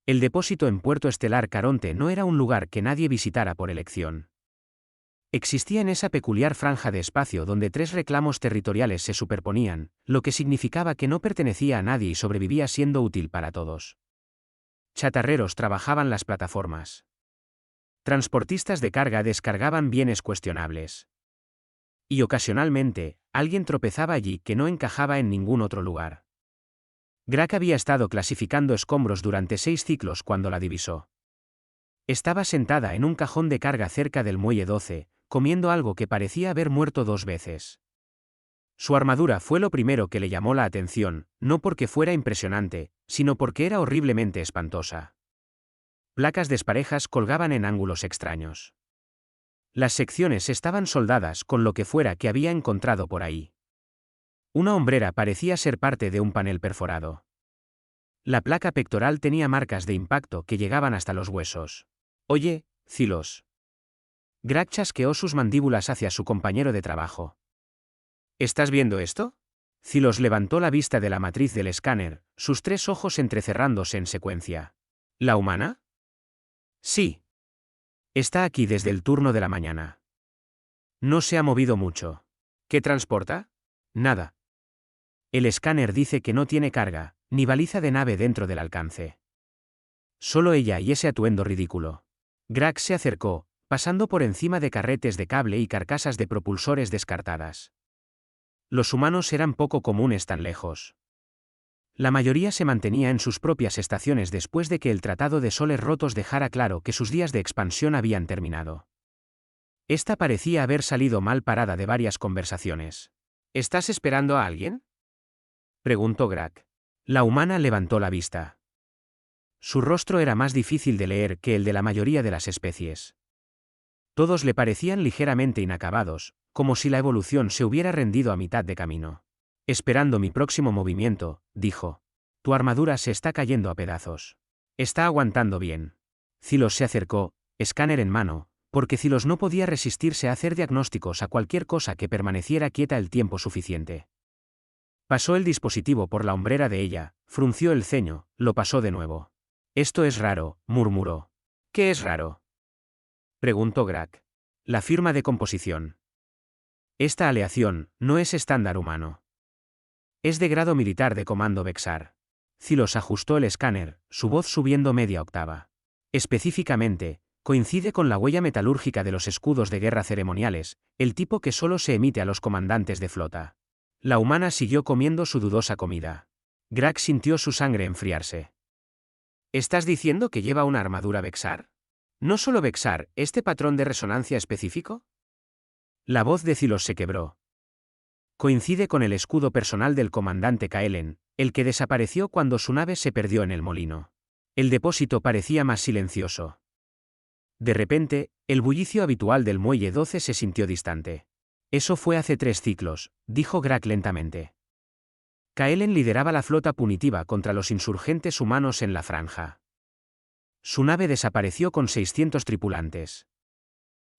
El depósito en Puerto Estelar Caronte no era un lugar que nadie visitara por elección. Existía en esa peculiar franja de espacio donde tres reclamos territoriales se superponían, lo que significaba que no pertenecía a nadie y sobrevivía siendo útil para todos. Chatarreros trabajaban las plataformas. Transportistas de carga descargaban bienes cuestionables. Y ocasionalmente, alguien tropezaba allí que no encajaba en ningún otro lugar. Grak había estado clasificando escombros durante 6 ciclos cuando la divisó. Estaba sentada en un cajón de carga cerca del muelle 12, comiendo algo que parecía haber muerto 2 veces. Su armadura fue lo primero que le llamó la atención, no porque fuera impresionante, sino porque era horriblemente espantosa. Placas desparejas colgaban en ángulos extraños. Las secciones estaban soldadas con lo que fuera que había encontrado por ahí. Una hombrera parecía ser parte de un panel perforado. La placa pectoral tenía marcas de impacto que llegaban hasta los huesos. Oye, Zylos. Grak chasqueó sus mandíbulas hacia su compañero de trabajo. ¿Estás viendo esto? Zylos levantó la vista de la matriz del escáner, sus 3 ojos entrecerrándose en secuencia. ¿La humana? Sí. Está aquí desde el turno de la mañana. No se ha movido mucho. ¿Qué transporta? Nada. El escáner dice que no tiene carga, ni baliza de nave dentro del alcance. Solo ella y ese atuendo ridículo. Grak se acercó, pasando por encima de carretes de cable y carcasas de propulsores descartadas. Los humanos eran poco comunes tan lejos. La mayoría se mantenía en sus propias estaciones después de que el Tratado de Soles Rotos dejara claro que sus días de expansión habían terminado. Esta parecía haber salido mal parada de varias conversaciones. ¿Estás esperando a alguien?, preguntó Grak. La humana levantó la vista. Su rostro era más difícil de leer que el de la mayoría de las especies. Todos le parecían ligeramente inacabados, como si la evolución se hubiera rendido a mitad de camino. Esperando mi próximo movimiento, dijo. Tu armadura se está cayendo a pedazos. Está aguantando bien. Zylos se acercó, escáner en mano, porque Zylos no podía resistirse a hacer diagnósticos a cualquier cosa que permaneciera quieta el tiempo suficiente. Pasó el dispositivo por la hombrera de ella, frunció el ceño, lo pasó de nuevo. Esto es raro, murmuró. ¿Qué es raro?, preguntó Grak. La firma de composición. Esta aleación no es estándar humano. Es de grado militar de comando Vexar. Zylos ajustó el escáner, su voz subiendo media octava. Específicamente, coincide con la huella metalúrgica de los escudos de guerra ceremoniales, el tipo que solo se emite a los comandantes de flota. La humana siguió comiendo su dudosa comida. Grak sintió su sangre enfriarse. ¿Estás diciendo que lleva una armadura Vexar? ¿No solo Vexar, este patrón de resonancia específico? La voz de Zylos se quebró. Coincide con el escudo personal del comandante Kaelen, el que desapareció cuando su nave se perdió en el molino. El depósito parecía más silencioso. De repente, el bullicio habitual del muelle 12 se sintió distante. Eso fue hace 3 ciclos, dijo Grak lentamente. Kaelen lideraba la flota punitiva contra los insurgentes humanos en la franja. Su nave desapareció con 600 tripulantes.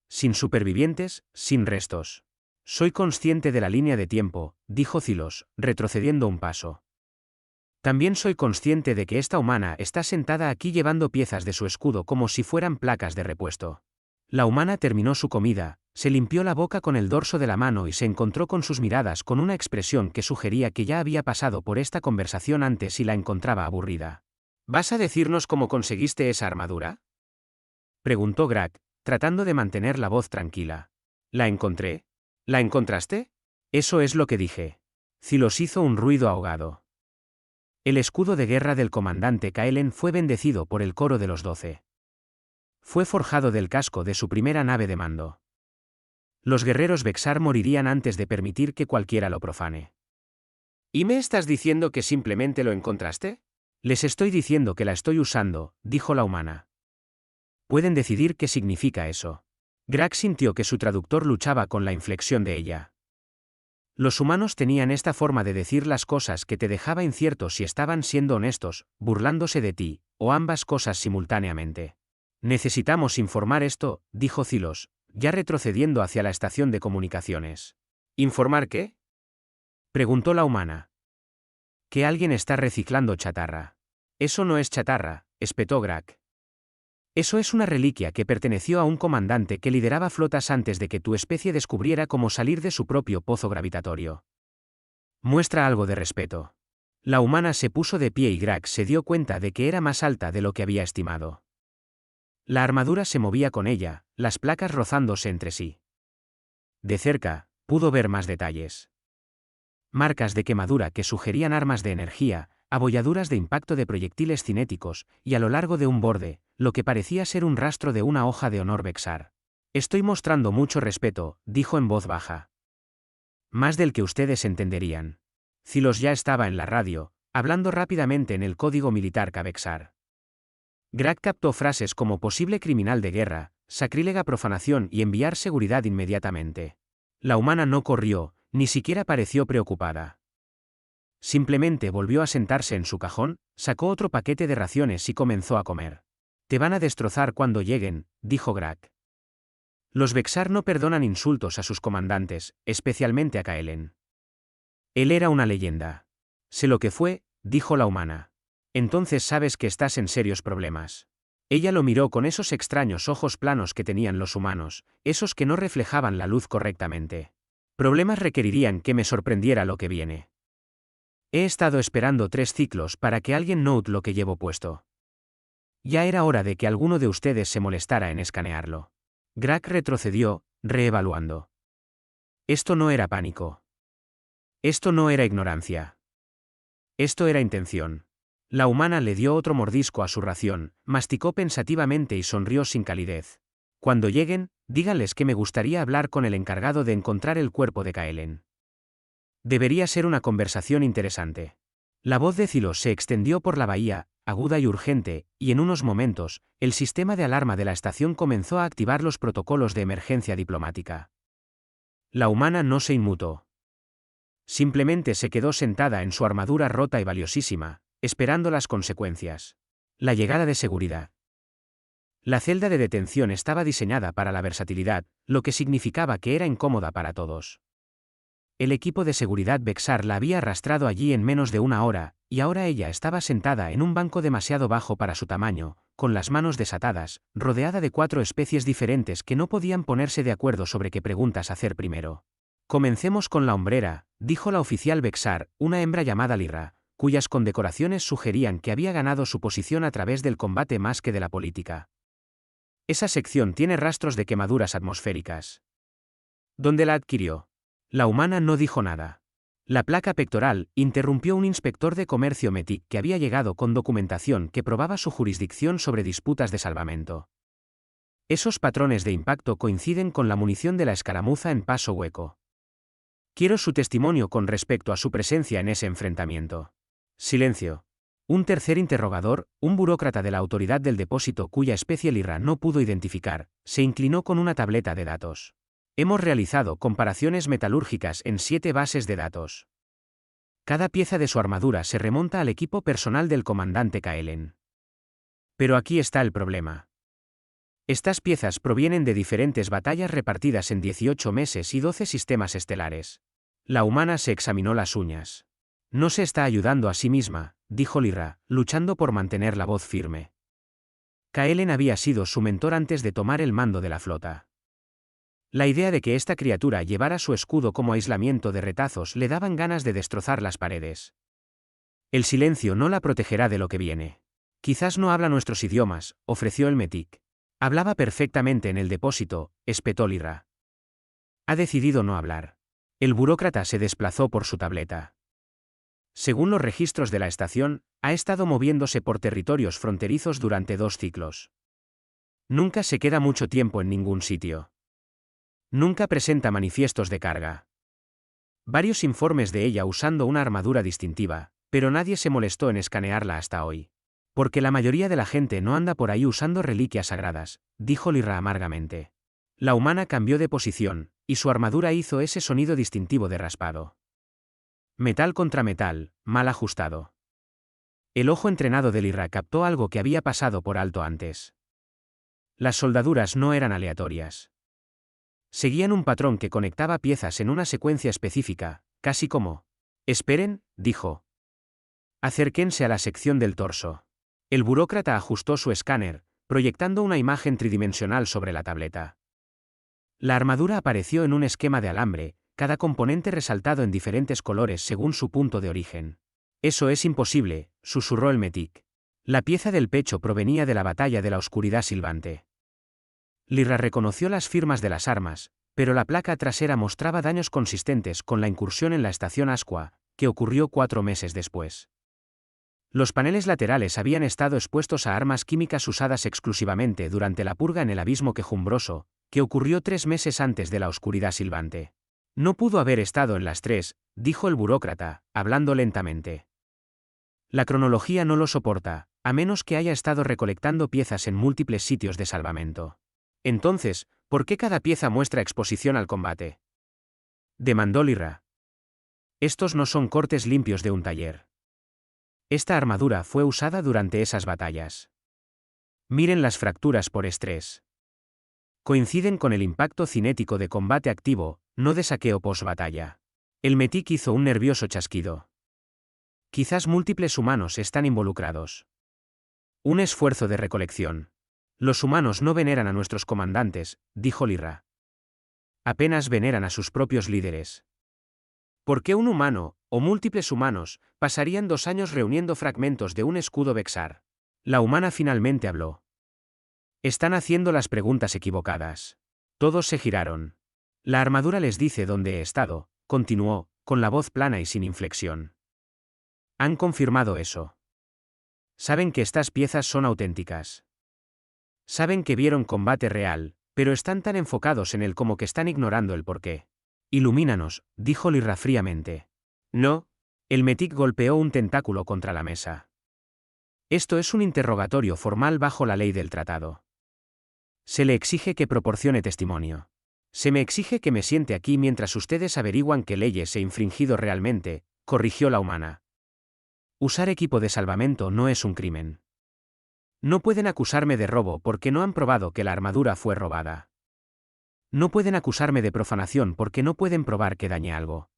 Sin supervivientes, sin restos. Soy consciente de la línea de tiempo, dijo Zylos, retrocediendo un paso. También soy consciente de que esta humana está sentada aquí llevando piezas de su escudo como si fueran placas de repuesto. La humana terminó su comida, se limpió la boca con el dorso de la mano y se encontró con sus miradas con una expresión que sugería que ya había pasado por esta conversación antes y la encontraba aburrida. ¿Vas a decirnos cómo conseguiste esa armadura?, preguntó Grak, tratando de mantener la voz tranquila. La encontré. ¿La encontraste? Eso es lo que dije. Zylos hizo un ruido ahogado. El escudo de guerra del comandante Kaelen fue bendecido por el coro de los 12. Fue forjado del casco de su primera nave de mando. Los guerreros Vexar morirían antes de permitir que cualquiera lo profane. ¿Y me estás diciendo que simplemente lo encontraste? Les estoy diciendo que la estoy usando, dijo la humana. Pueden decidir qué significa eso. Grak sintió que su traductor luchaba con la inflexión de ella. Los humanos tenían esta forma de decir las cosas que te dejaba incierto si estaban siendo honestos, burlándose de ti, o ambas cosas simultáneamente. Necesitamos informar esto, dijo Zylos, ya retrocediendo hacia la estación de comunicaciones. ¿Informar qué?, preguntó la humana. Que alguien está reciclando chatarra. Eso no es chatarra, espetó Grak. Eso es una reliquia que perteneció a un comandante que lideraba flotas antes de que tu especie descubriera cómo salir de su propio pozo gravitatorio. Muestra algo de respeto. La humana se puso de pie y Grak se dio cuenta de que era más alta de lo que había estimado. La armadura se movía con ella, las placas rozándose entre sí. De cerca, pudo ver más detalles. Marcas de quemadura que sugerían armas de energía, abolladuras de impacto de proyectiles cinéticos, y a lo largo de un borde, lo que parecía ser un rastro de una hoja de honor Vexar. Estoy mostrando mucho respeto, dijo en voz baja. Más del que ustedes entenderían. Zylos ya estaba en la radio, hablando rápidamente en el código militar Vexar. Grak captó frases como posible criminal de guerra, sacrílega profanación y enviar seguridad inmediatamente. La humana no corrió, ni siquiera pareció preocupada. Simplemente volvió a sentarse en su cajón, sacó otro paquete de raciones y comenzó a comer. Te van a destrozar cuando lleguen, dijo Grak. Los Vexar no perdonan insultos a sus comandantes, especialmente a Kaelen. Él era una leyenda. Sé lo que fue, dijo la humana. Entonces sabes que estás en serios problemas. Ella lo miró con esos extraños ojos planos que tenían los humanos, esos que no reflejaban la luz correctamente. Problemas requerirían que me sorprendiera lo que viene. He estado esperando 3 ciclos para que alguien note lo que llevo puesto. Ya era hora de que alguno de ustedes se molestara en escanearlo. Grak retrocedió, reevaluando. Esto no era pánico. Esto no era ignorancia. Esto era intención. La humana le dio otro mordisco a su ración, masticó pensativamente y sonrió sin calidez. Cuando lleguen, díganles que me gustaría hablar con el encargado de encontrar el cuerpo de Kaelen. Debería ser una conversación interesante. La voz de Zylos se extendió por la bahía, aguda y urgente, y en unos momentos, el sistema de alarma de la estación comenzó a activar los protocolos de emergencia diplomática. La humana no se inmutó. Simplemente se quedó sentada en su armadura rota y valiosísima, esperando las consecuencias. La llegada de seguridad. La celda de detención estaba diseñada para la versatilidad, lo que significaba que era incómoda para todos. El equipo de seguridad Vexar la había arrastrado allí en menos de una hora, y ahora ella estaba sentada en un banco demasiado bajo para su tamaño, con las manos desatadas, rodeada de 4 especies diferentes que no podían ponerse de acuerdo sobre qué preguntas hacer primero. Comencemos con la hombrera, dijo la oficial Vexar, una hembra llamada Lyra, cuyas condecoraciones sugerían que había ganado su posición a través del combate más que de la política. Esa sección tiene rastros de quemaduras atmosféricas. ¿Dónde la adquirió? La humana no dijo nada. La placa pectoral interrumpió un inspector de comercio Metic que había llegado con documentación que probaba su jurisdicción sobre disputas de salvamento. Esos patrones de impacto coinciden con la munición de la escaramuza en Paso Hueco. Quiero su testimonio con respecto a su presencia en ese enfrentamiento. Silencio. Un tercer interrogador, un burócrata de la autoridad del depósito cuya especie Lyra no pudo identificar, se inclinó con una tableta de datos. Hemos realizado comparaciones metalúrgicas en 7 bases de datos. Cada pieza de su armadura se remonta al equipo personal del comandante Kaelen. Pero aquí está el problema. Estas piezas provienen de diferentes batallas repartidas en 18 meses y 12 sistemas estelares. La humana se examinó las uñas. No se está ayudando a sí misma, dijo Lyra, luchando por mantener la voz firme. Kaelen había sido su mentor antes de tomar el mando de la flota. La idea de que esta criatura llevara su escudo como aislamiento de retazos le daban ganas de destrozar las paredes. El silencio no la protegerá de lo que viene. Quizás no habla nuestros idiomas, ofreció el Metic. Hablaba perfectamente en el depósito, espetó Lyra. Ha decidido no hablar. El burócrata se desplazó por su tableta. Según los registros de la estación, ha estado moviéndose por territorios fronterizos durante 2 ciclos. Nunca se queda mucho tiempo en ningún sitio. Nunca presenta manifiestos de carga. Varios informes de ella usando una armadura distintiva, pero nadie se molestó en escanearla hasta hoy. Porque la mayoría de la gente no anda por ahí usando reliquias sagradas, dijo Lyra amargamente. La humana cambió de posición, y su armadura hizo ese sonido distintivo de raspado. Metal contra metal, mal ajustado. El ojo entrenado de Lyra captó algo que había pasado por alto antes. Las soldaduras no eran aleatorias. Seguían un patrón que conectaba piezas en una secuencia específica, casi como... Esperen, dijo. Acérquense a la sección del torso. El burócrata ajustó su escáner, proyectando una imagen tridimensional sobre la tableta. La armadura apareció en un esquema de alambre, cada componente resaltado en diferentes colores según su punto de origen. Eso es imposible, susurró el Metic. La pieza del pecho provenía de la batalla de la oscuridad silbante. Lyra reconoció las firmas de las armas, pero la placa trasera mostraba daños consistentes con la incursión en la estación Asqua, que ocurrió 4 meses después. Los paneles laterales habían estado expuestos a armas químicas usadas exclusivamente durante la purga en el abismo quejumbroso, que ocurrió 3 meses antes de la oscuridad silbante. No pudo haber estado en las 3, dijo el burócrata, hablando lentamente. La cronología no lo soporta, a menos que haya estado recolectando piezas en múltiples sitios de salvamento. Entonces, ¿por qué cada pieza muestra exposición al combate? Demandó Lyra. Estos no son cortes limpios de un taller. Esta armadura fue usada durante esas batallas. Miren las fracturas por estrés. Coinciden con el impacto cinético de combate activo, no de saqueo post-batalla. El Metic hizo un nervioso chasquido. Quizás múltiples humanos están involucrados. Un esfuerzo de recolección. Los humanos no veneran a nuestros comandantes, dijo Lyra. Apenas veneran a sus propios líderes. ¿Por qué un humano, o múltiples humanos, pasarían 2 años reuniendo fragmentos de un escudo Vexar? La humana finalmente habló. Están haciendo las preguntas equivocadas. Todos se giraron. La armadura les dice dónde he estado, continuó, con la voz plana y sin inflexión. Han confirmado eso. Saben que estas piezas son auténticas. Saben que vieron combate real, pero están tan enfocados en él como que están ignorando el porqué. Ilumínanos, dijo Lyra fríamente. No. El Metic golpeó un tentáculo contra la mesa. Esto es un interrogatorio formal bajo la ley del tratado. Se le exige que proporcione testimonio. Se me exige que me siente aquí mientras ustedes averiguan qué leyes he infringido realmente, corrigió la humana. Usar equipo de salvamento no es un crimen. No pueden acusarme de robo porque no han probado que la armadura fue robada. No pueden acusarme de profanación porque no pueden probar que dañé algo.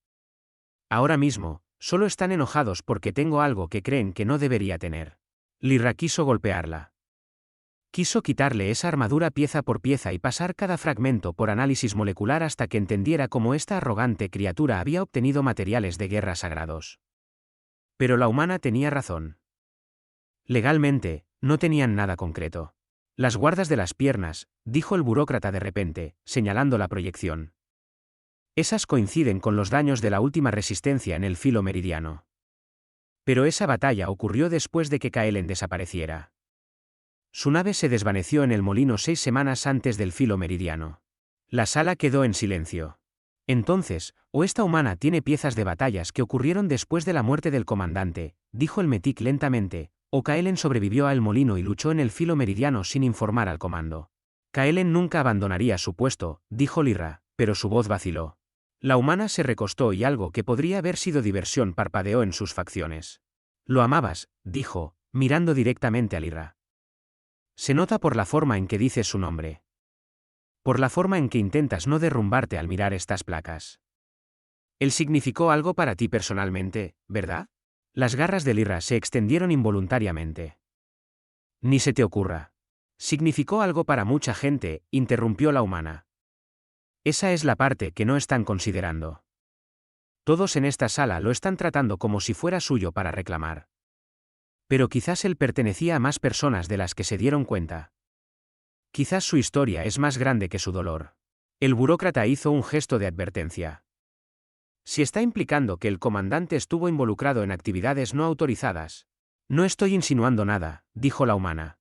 Ahora mismo, solo están enojados porque tengo algo que creen que no debería tener. Lyra quiso golpearla. Quiso quitarle esa armadura pieza por pieza y pasar cada fragmento por análisis molecular hasta que entendiera cómo esta arrogante criatura había obtenido materiales de guerra sagrados. Pero la humana tenía razón. Legalmente, no tenían nada concreto. Las guardas de las piernas, dijo el burócrata de repente, señalando la proyección. Esas coinciden con los daños de la última resistencia en el filo meridiano. Pero esa batalla ocurrió después de que Kaelen desapareciera. Su nave se desvaneció en el molino 6 semanas antes del filo meridiano. La sala quedó en silencio. Entonces, o esta humana tiene piezas de batallas que ocurrieron después de la muerte del comandante, dijo el Metic lentamente, o Kaelen sobrevivió al molino y luchó en el filo meridiano sin informar al comando. Kaelen nunca abandonaría su puesto, dijo Lyra, pero su voz vaciló. La humana se recostó y algo que podría haber sido diversión parpadeó en sus facciones. Lo amabas, dijo, mirando directamente a Lyra. Se nota por la forma en que dices su nombre. Por la forma en que intentas no derrumbarte al mirar estas placas. Él significó algo para ti personalmente, ¿verdad? Las garras de Lyra se extendieron involuntariamente. Ni se te ocurra. Significó algo para mucha gente, interrumpió la humana. Esa es la parte que no están considerando. Todos en esta sala lo están tratando como si fuera suyo para reclamar. Pero quizás él pertenecía a más personas de las que se dieron cuenta. Quizás su historia es más grande que su dolor. El burócrata hizo un gesto de advertencia. Si está implicando que el comandante estuvo involucrado en actividades no autorizadas. No estoy insinuando nada, dijo la humana.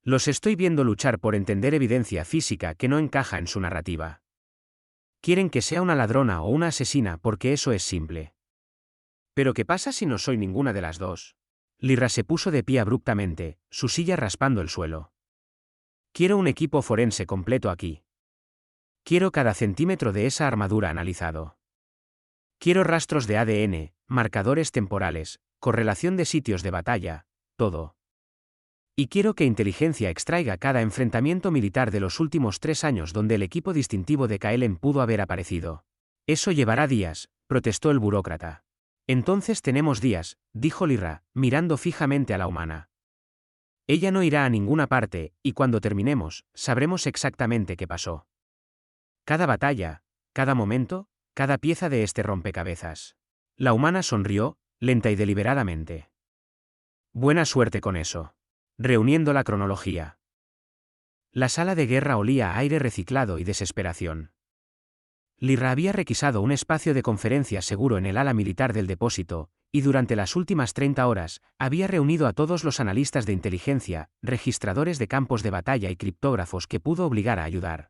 Los estoy viendo luchar por entender evidencia física que no encaja en su narrativa. Quieren que sea una ladrona o una asesina porque eso es simple. ¿Pero qué pasa si no soy ninguna de las dos? Lyra se puso de pie abruptamente, su silla raspando el suelo. Quiero un equipo forense completo aquí. Quiero cada centímetro de esa armadura analizado. Quiero rastros de ADN, marcadores temporales, correlación de sitios de batalla, todo. Y quiero que inteligencia extraiga cada enfrentamiento militar de los últimos 3 años donde el equipo distintivo de Kaelen pudo haber aparecido. Eso llevará días, protestó el burócrata. Entonces tenemos días, dijo Lyra, mirando fijamente a la humana. Ella no irá a ninguna parte, y cuando terminemos, sabremos exactamente qué pasó. Cada batalla, cada momento, cada pieza de este rompecabezas. La humana sonrió, lenta y deliberadamente. Buena suerte con eso. Reuniendo la cronología. La sala de guerra olía a aire reciclado y desesperación. Lyra había requisado un espacio de conferencia seguro en el ala militar del depósito, y durante las últimas 30 horas, había reunido a todos los analistas de inteligencia, registradores de campos de batalla y criptógrafos que pudo obligar a ayudar.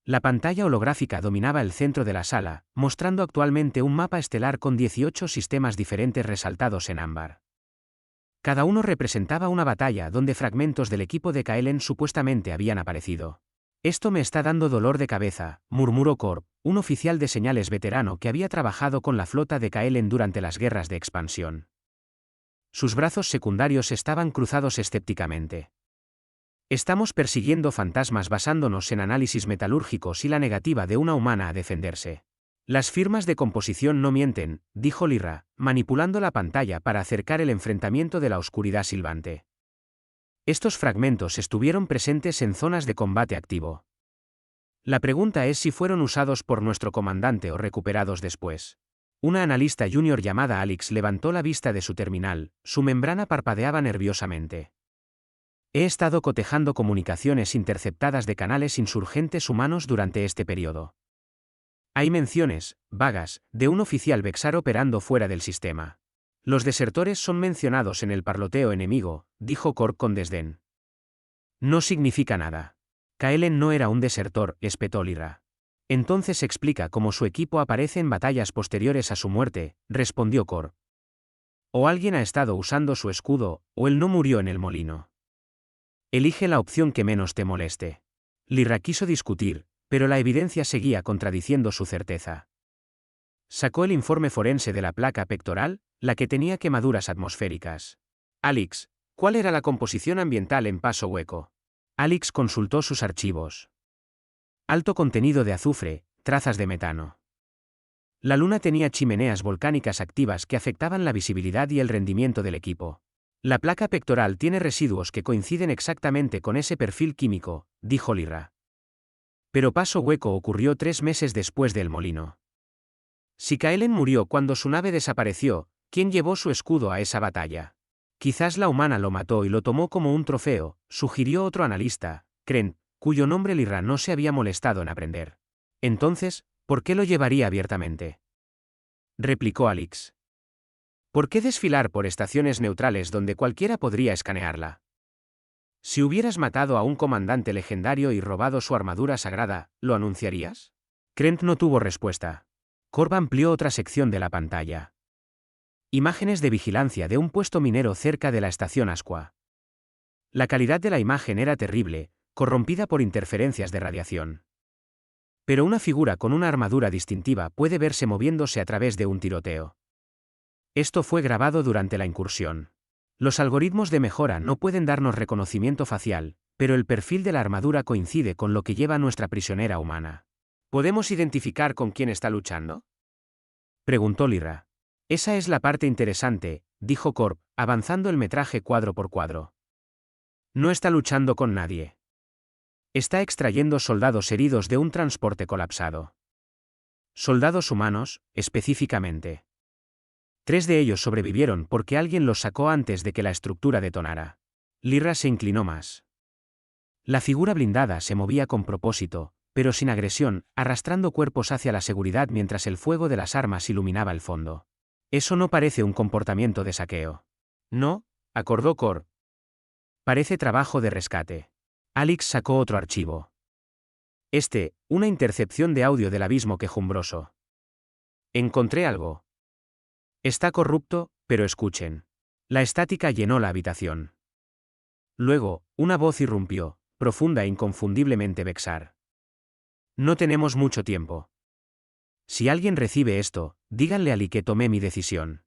La pantalla holográfica dominaba el centro de la sala, mostrando actualmente un mapa estelar con 18 sistemas diferentes resaltados en ámbar. Cada uno representaba una batalla donde fragmentos del equipo de Kaelen supuestamente habían aparecido. Esto me está dando dolor de cabeza, murmuró Corp, un oficial de señales veterano que había trabajado con la flota de Kaelen durante las guerras de expansión. Sus brazos secundarios estaban cruzados escépticamente. Estamos persiguiendo fantasmas basándonos en análisis metalúrgicos y la negativa de una humana a defenderse. Las firmas de composición no mienten, dijo Lyra, manipulando la pantalla para acercar el enfrentamiento de la oscuridad silbante. Estos fragmentos estuvieron presentes en zonas de combate activo. La pregunta es si fueron usados por nuestro comandante o recuperados después. Una analista junior llamada Alex levantó la vista de su terminal, su membrana parpadeaba nerviosamente. He estado cotejando comunicaciones interceptadas de canales insurgentes humanos durante este periodo. Hay menciones, vagas, de un oficial Vexar operando fuera del sistema. Los desertores son mencionados en el parloteo enemigo, dijo Corp con desdén. No significa nada. Kaelen no era un desertor, espetó Lyra. Entonces explica cómo su equipo aparece en batallas posteriores a su muerte, respondió Corp. O alguien ha estado usando su escudo, o él no murió en el molino. Elige la opción que menos te moleste. Lyra quiso discutir, pero la evidencia seguía contradiciendo su certeza. Sacó el informe forense de la placa pectoral, la que tenía quemaduras atmosféricas. Alex, ¿cuál era la composición ambiental en Paso Hueco? Alex consultó sus archivos. Alto contenido de azufre, trazas de metano. La luna tenía chimeneas volcánicas activas que afectaban la visibilidad y el rendimiento del equipo. La placa pectoral tiene residuos que coinciden exactamente con ese perfil químico, dijo Lyra. Pero Paso Hueco ocurrió 3 meses después del molino. Si Kaelen murió cuando su nave desapareció, ¿quién llevó su escudo a esa batalla? Quizás la humana lo mató y lo tomó como un trofeo, sugirió otro analista, Krent, cuyo nombre Lyra no se había molestado en aprender. Entonces, ¿por qué lo llevaría abiertamente? Replicó Alex. ¿Por qué desfilar por estaciones neutrales donde cualquiera podría escanearla? Si hubieras matado a un comandante legendario y robado su armadura sagrada, ¿lo anunciarías? Krent no tuvo respuesta. Corp amplió otra sección de la pantalla. Imágenes de vigilancia de un puesto minero cerca de la estación Asqua. La calidad de la imagen era terrible, corrompida por interferencias de radiación. Pero una figura con una armadura distintiva puede verse moviéndose a través de un tiroteo. Esto fue grabado durante la incursión. Los algoritmos de mejora no pueden darnos reconocimiento facial, pero el perfil de la armadura coincide con lo que lleva nuestra prisionera humana. ¿Podemos identificar con quién está luchando? Preguntó Lyra. Esa es la parte interesante, dijo Corp, avanzando el metraje cuadro por cuadro. No está luchando con nadie. Está extrayendo soldados heridos de un transporte colapsado. Soldados humanos, específicamente. 3 de ellos sobrevivieron porque alguien los sacó antes de que la estructura detonara. Lyra se inclinó más. La figura blindada se movía con propósito, pero sin agresión, arrastrando cuerpos hacia la seguridad mientras el fuego de las armas iluminaba el fondo. Eso no parece un comportamiento de saqueo. No, acordó Corp. Parece trabajo de rescate. Alex sacó otro archivo. Una intercepción de audio del abismo quejumbroso. Encontré algo. Está corrupto, pero escuchen. La estática llenó la habitación. Luego, una voz irrumpió, profunda e inconfundiblemente Vexar. No tenemos mucho tiempo. Si alguien recibe esto, díganle a Lee que tomé mi decisión.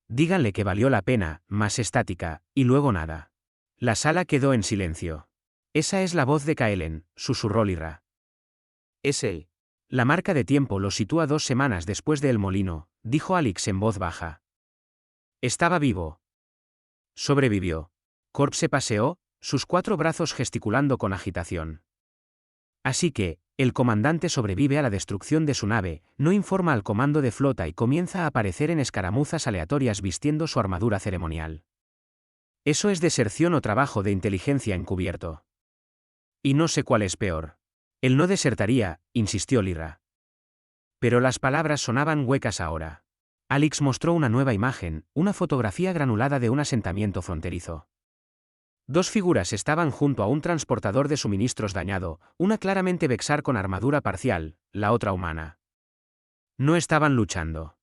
Díganle que valió la pena, más estática, y luego nada. La sala quedó en silencio. Esa es la voz de Kaelen, susurró Lyra. Es él. La marca de tiempo lo sitúa 2 semanas después del molino, dijo Alex en voz baja. Estaba vivo. Sobrevivió. Corp se paseó, sus 4 brazos gesticulando con agitación. Así que, el comandante sobrevive a la destrucción de su nave, no informa al comando de flota y comienza a aparecer en escaramuzas aleatorias vistiendo su armadura ceremonial. Eso es deserción o trabajo de inteligencia encubierto. Y no sé cuál es peor. Él no desertaría, insistió Lyra. Pero las palabras sonaban huecas ahora. Alyx mostró una nueva imagen, una fotografía granulada de un asentamiento fronterizo. 2 figuras estaban junto a un transportador de suministros dañado, una claramente Vexar con armadura parcial, la otra humana. No estaban luchando.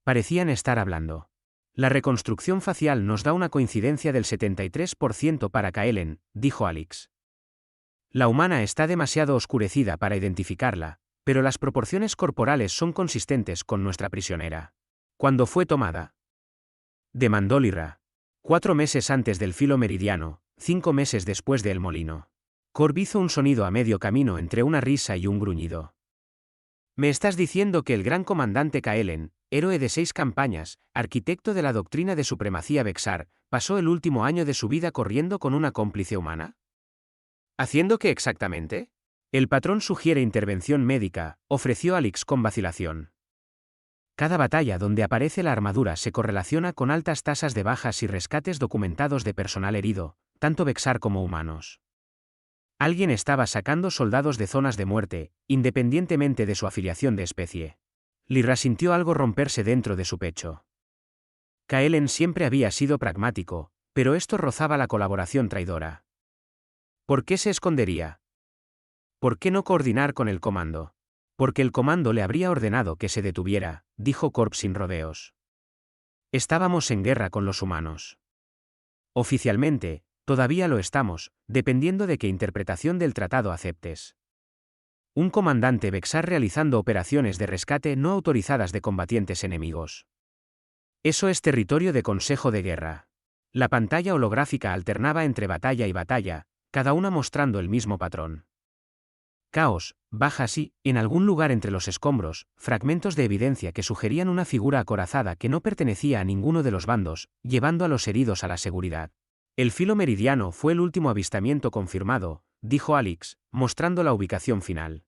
Parecían estar hablando. La reconstrucción facial nos da una coincidencia del 73% para Kaelen, dijo Alyx. La humana está demasiado oscurecida para identificarla, pero las proporciones corporales son consistentes con nuestra prisionera. ¿Cuándo fue tomada?, demandó Lyra. 4 meses antes del filo meridiano, 5 meses después de El Molino. Corb hizo un sonido a medio camino entre una risa y un gruñido. ¿Me estás diciendo que el gran comandante Kaelen, héroe de 6 campañas, arquitecto de la doctrina de supremacía Vexar, pasó el último año de su vida corriendo con una cómplice humana? ¿Haciendo qué exactamente? El patrón sugiere intervención médica, ofreció Alyx con vacilación. Cada batalla donde aparece la armadura se correlaciona con altas tasas de bajas y rescates documentados de personal herido, tanto Vexar como humanos. Alguien estaba sacando soldados de zonas de muerte, independientemente de su afiliación de especie. Lyra sintió algo romperse dentro de su pecho. Kaelen siempre había sido pragmático, pero esto rozaba la colaboración traidora. ¿Por qué se escondería? ¿Por qué no coordinar con el comando? Porque el comando le habría ordenado que se detuviera, dijo Corp sin rodeos. Estábamos en guerra con los humanos. Oficialmente, todavía lo estamos, dependiendo de qué interpretación del tratado aceptes. Un comandante Vexar realizando operaciones de rescate no autorizadas de combatientes enemigos. Eso es territorio de consejo de guerra. La pantalla holográfica alternaba entre batalla y batalla, cada una mostrando el mismo patrón. Caos, bajas y, en algún lugar entre los escombros, fragmentos de evidencia que sugerían una figura acorazada que no pertenecía a ninguno de los bandos, llevando a los heridos a la seguridad. El filo meridiano fue el último avistamiento confirmado, dijo Alyx, mostrando la ubicación final.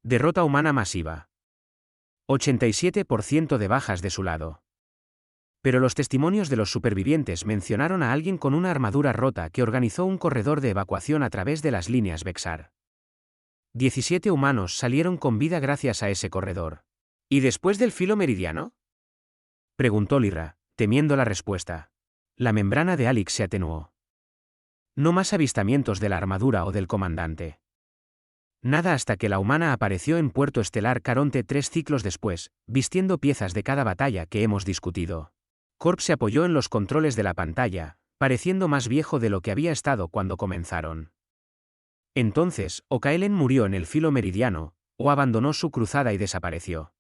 Derrota humana masiva. 87% de bajas de su lado. Pero los testimonios de los supervivientes mencionaron a alguien con una armadura rota que organizó un corredor de evacuación a través de las líneas Vexar. 17 humanos salieron con vida gracias a ese corredor. ¿Y después del filo meridiano?, preguntó Lyra, temiendo la respuesta. La membrana de Alyx se atenuó. No más avistamientos de la armadura o del comandante. Nada hasta que la humana apareció en Puerto Estelar Caronte 3 ciclos después, vistiendo piezas de cada batalla que hemos discutido. Corp se apoyó en los controles de la pantalla, pareciendo más viejo de lo que había estado cuando comenzaron. Entonces, o Kaelen murió en el filo meridiano, o abandonó su cruzada y desapareció.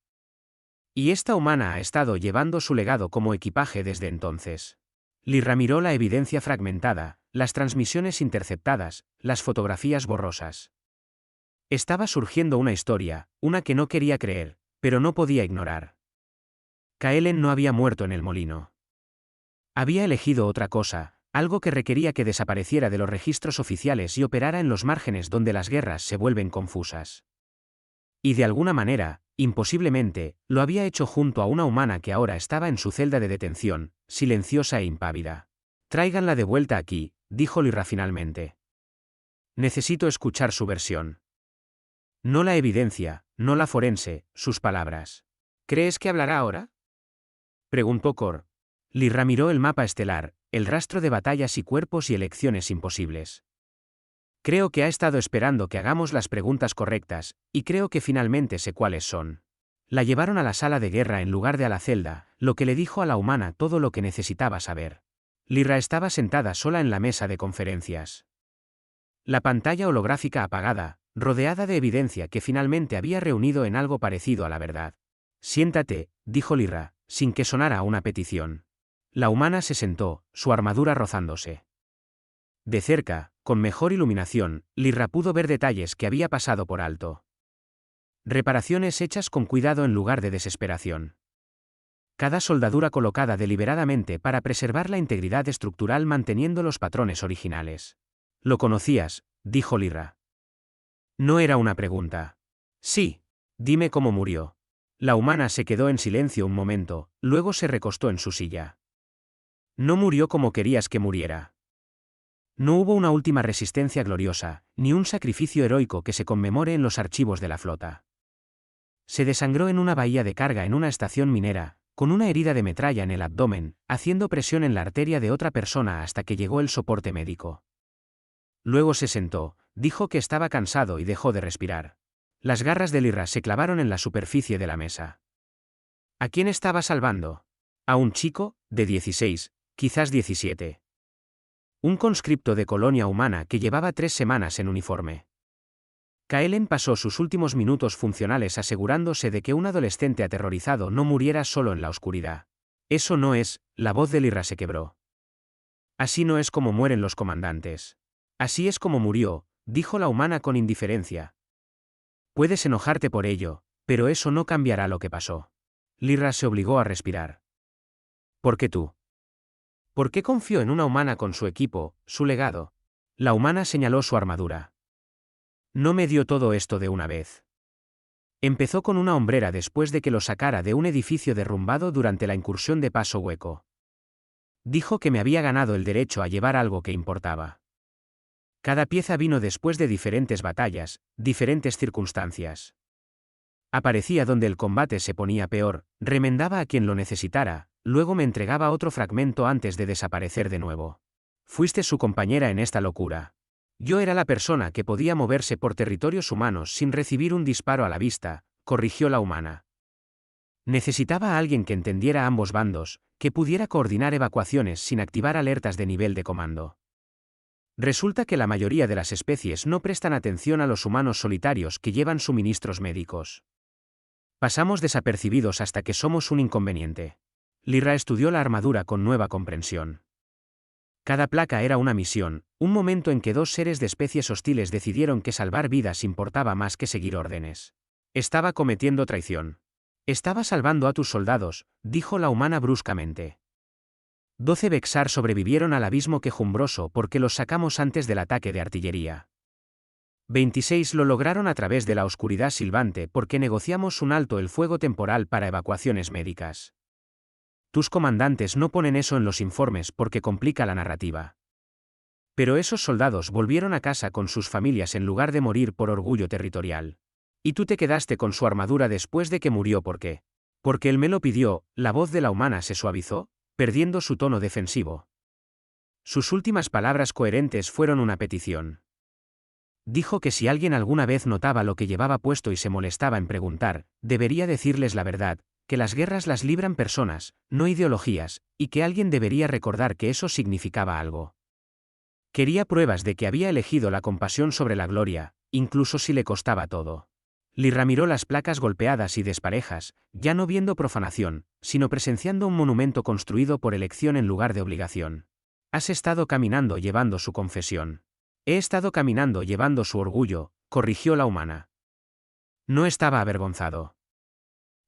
Y esta humana ha estado llevando su legado como equipaje desde entonces. Lyra miró la evidencia fragmentada, las transmisiones interceptadas, las fotografías borrosas. Estaba surgiendo una historia, una que no quería creer, pero no podía ignorar. Kaelen no había muerto en el molino. Había elegido otra cosa, algo que requería que desapareciera de los registros oficiales y operara en los márgenes donde las guerras se vuelven confusas. Y de alguna manera, imposiblemente, lo había hecho junto a una humana que ahora estaba en su celda de detención, silenciosa e impávida. Tráiganla de vuelta aquí, dijo Lyra finalmente. Necesito escuchar su versión. No la evidencia, no la forense, sus palabras. ¿Crees que hablará ahora?, preguntó Corp. Lyra miró el mapa estelar, el rastro de batallas y cuerpos y elecciones imposibles. Creo que ha estado esperando que hagamos las preguntas correctas, y creo que finalmente sé cuáles son. La llevaron a la sala de guerra en lugar de a la celda, lo que le dijo a la humana todo lo que necesitaba saber. Lyra estaba sentada sola en la mesa de conferencias. La pantalla holográfica apagada, rodeada de evidencia que finalmente había reunido en algo parecido a la verdad. Siéntate, dijo Lyra, sin que sonara una petición. La humana se sentó, su armadura rozándose. De cerca, con mejor iluminación, Lyra pudo ver detalles que había pasado por alto. Reparaciones hechas con cuidado en lugar de desesperación. cada soldadura colocada deliberadamente para preservar la integridad estructural manteniendo los patrones originales. «¿Lo conocías?», dijo Lyra. No era una pregunta. «Sí. Dime cómo murió». La humana se quedó en silencio un momento, luego se recostó en su silla. «No murió como querías que muriera. No hubo una última resistencia gloriosa, ni un sacrificio heroico que se conmemore en los archivos de la flota. Se desangró en una bahía de carga en una estación minera, con una herida de metralla en el abdomen, haciendo presión en la arteria de otra persona hasta que llegó el soporte médico. Luego se sentó, dijo que estaba cansado y dejó de respirar. Las garras de Lyra se clavaron en la superficie de la mesa. ¿A quién estaba salvando? A un chico, de 16, quizás 17. Un conscripto de colonia humana que llevaba 3 semanas en uniforme. Kaelen pasó sus últimos minutos funcionales asegurándose de que un adolescente aterrorizado no muriera solo en la oscuridad. Eso no es, la voz de Lyra se quebró. Así no es como mueren los comandantes. Así es como murió, dijo la humana con indiferencia. Puedes enojarte por ello, pero eso no cambiará lo que pasó. Lyra se obligó a respirar. ¿Por qué tú? ¿Por qué confió en una humana con su equipo, su legado? La humana señaló su armadura. No me dio todo esto de una vez. Empezó con una hombrera después de que lo sacara de un edificio derrumbado durante la incursión de Paso Hueco. Dijo que me había ganado el derecho a llevar algo que importaba. Cada pieza vino después de diferentes batallas, diferentes circunstancias. Aparecía donde el combate se ponía peor, remendaba a quien lo necesitara, luego me entregaba otro fragmento antes de desaparecer de nuevo. Fuiste su compañera en esta locura. Yo era la persona que podía moverse por territorios humanos sin recibir un disparo a la vista, corrigió la humana. Necesitaba a alguien que entendiera ambos bandos, que pudiera coordinar evacuaciones sin activar alertas de nivel de comando. Resulta que la mayoría de las especies no prestan atención a los humanos solitarios que llevan suministros médicos. Pasamos desapercibidos hasta que somos un inconveniente. Lyra estudió la armadura con nueva comprensión. Cada placa era una misión, un momento en que 2 seres de especies hostiles decidieron que salvar vidas importaba más que seguir órdenes. Estaba cometiendo traición. Estaba salvando a tus soldados, dijo la humana bruscamente. 12 Vexar sobrevivieron al abismo quejumbroso porque los sacamos antes del ataque de artillería. 26 lo lograron a través de la oscuridad silbante porque negociamos un alto el fuego temporal para evacuaciones médicas. Tus comandantes no ponen eso en los informes porque complica la narrativa. Pero esos soldados volvieron a casa con sus familias en lugar de morir por orgullo territorial. Y tú te quedaste con su armadura después de que murió. ¿Por qué? Porque él me lo pidió. La voz de la humana se suavizó, perdiendo su tono defensivo. Sus últimas palabras coherentes fueron una petición. Dijo que si alguien alguna vez notaba lo que llevaba puesto y se molestaba en preguntar, debería decirles la verdad, que las guerras las libran personas, no ideologías, y que alguien debería recordar que eso significaba algo. Quería pruebas de que había elegido la compasión sobre la gloria, incluso si le costaba todo. Lyra miró las placas golpeadas y desparejas, ya no viendo profanación, sino presenciando un monumento construido por elección en lugar de obligación. Has estado caminando llevando su confesión. He estado caminando llevando su orgullo, corrigió la humana. No estaba avergonzado.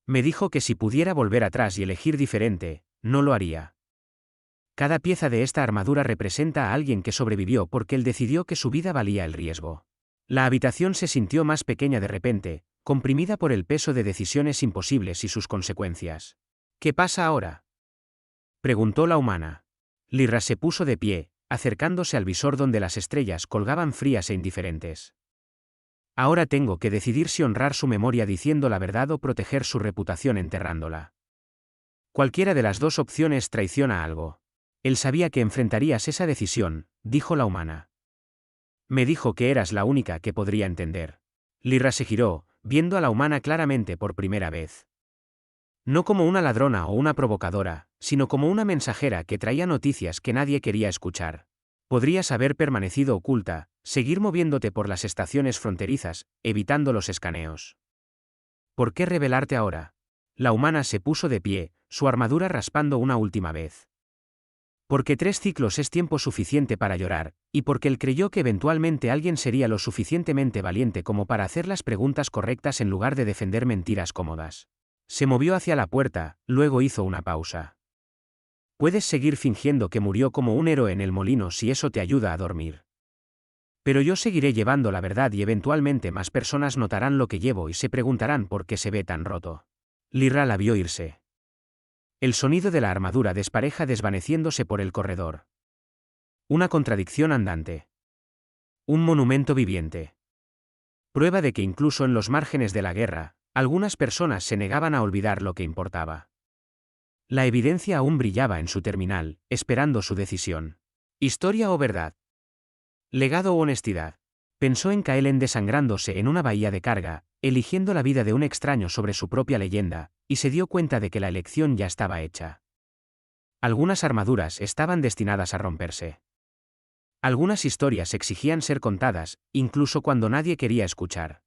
Me dijo que si pudiera volver atrás y elegir diferente, no lo haría. Cada pieza de esta armadura representa a alguien que sobrevivió porque él decidió que su vida valía el riesgo. La habitación se sintió más pequeña de repente, comprimida por el peso de decisiones imposibles y sus consecuencias. ¿Qué pasa ahora?, preguntó la humana. Lyra se puso de pie, acercándose al visor donde las estrellas colgaban frías e indiferentes. Ahora tengo que decidir si honrar su memoria diciendo la verdad o proteger su reputación enterrándola. Cualquiera de las dos opciones traiciona algo. Él sabía que enfrentarías esa decisión, dijo la humana. Me dijo que eras la única que podría entender. Lyra se giró, viendo a la humana claramente por primera vez. No como una ladrona o una provocadora, sino como una mensajera que traía noticias que nadie quería escuchar. Podrías haber permanecido oculta, seguir moviéndote por las estaciones fronterizas, evitando los escaneos. ¿Por qué rebelarte ahora? La humana se puso de pie, su armadura raspando una última vez. Porque 3 ciclos es tiempo suficiente para llorar, y porque él creyó que eventualmente alguien sería lo suficientemente valiente como para hacer las preguntas correctas en lugar de defender mentiras cómodas. Se movió hacia la puerta, luego hizo una pausa. Puedes seguir fingiendo que murió como un héroe en el molino si eso te ayuda a dormir. Pero yo seguiré llevando la verdad y eventualmente más personas notarán lo que llevo y se preguntarán por qué se ve tan roto. Lyra la vio irse. El sonido de la armadura despareja desvaneciéndose por el corredor. Una contradicción andante. Un monumento viviente. Prueba de que incluso en los márgenes de la guerra, algunas personas se negaban a olvidar lo que importaba. La evidencia aún brillaba en su terminal, esperando su decisión. ¿Historia o verdad? ¿Legado o honestidad? Pensó en Kaelen desangrándose en una bahía de carga, eligiendo la vida de un extraño sobre su propia leyenda, y se dio cuenta de que la elección ya estaba hecha. Algunas armaduras estaban destinadas a romperse. Algunas historias exigían ser contadas, incluso cuando nadie quería escuchar.